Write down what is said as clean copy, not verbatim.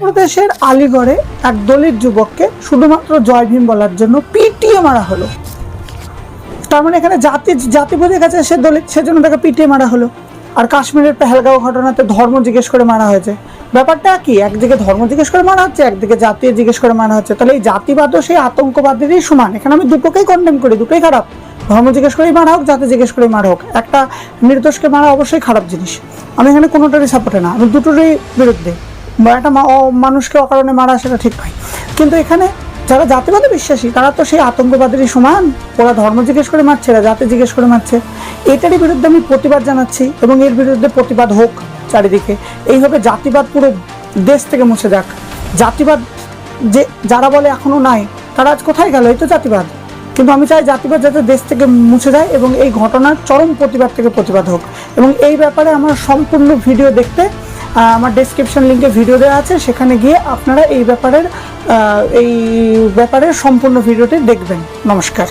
উত্তরপ্রদেশের আলিগড়ে এক দলিত যুবককে শুধুমাত্র জয় ভীম বলার জন্য পিটিয়ে মারা হলো। তার মানে এখানে জাতি বোঝে গেছে সে দলিত, সেজন্য তাকে পিটিয়ে মারা হলো। আর কাশ্মীরের পেহেলগাঁও ঘটনাতে ধর্ম জিজ্ঞেস করে মারা হয়েছে। ব্যাপারটা কি, একদিকে ধর্ম জিজ্ঞেস করে মারা হচ্ছে, একদিকে জাতি জিজ্ঞেস করে মারা হচ্ছে। তাহলে এই জাতিবাদও সেই আতঙ্কবাদেরই সমান। এখানে আমি দুটোকেই কন্ডেম করি, দুটোই খারাপ। ধর্ম জিজ্ঞেস করেই মারা হোক, জাতি জিজ্ঞেস করেই মারা হোক, একটা নির্দোষকে মারা অবশ্যই খারাপ জিনিস। আমি এখানে কোনোটারই সাপোর্টে না, আমি দুটোরই বিরুদ্ধে। বা একটা মানুষকে অকারণে মারা সেটা ঠিক নয়। কিন্তু এখানে যারা জাতিবাদে বিশ্বাসী তারা তো সেই আতঙ্কবাদেরই সমান। ওরা ধর্ম জিজ্ঞেস করে মারছে, এরা জাতি জিজ্ঞেস করে মারছে। এটারই বিরুদ্ধে আমি প্রতিবাদ জানাচ্ছি এবং এর বিরুদ্ধে প্রতিবাদ হোক চারিদিকে। এইভাবে জাতিবাদ পুরো দেশ থেকে মুছে যাক। জাতিবাদ যে যারা বলে এখনো নাই, তারা আজ কোথায় গেল? এই তো জাতিবাদ। কিন্তু আমি চাই জাতিবাদ যাতে দেশ থেকে মুছে যায় এবং এই ঘটনার চরম প্রতিবাদ থেকে প্রতিবাদ হোক। এবং এই ব্যাপারে আমার সম্পূর্ণ ভিডিও দেখতে আমার ডেসক্রিপশন লিঙ্কে ভিডিও দেওয়া আছে, সেখানে গিয়ে আপনারা এই ব্যাপারের সম্পূর্ণ ভিডিওটি দেখবেন। নমস্কার।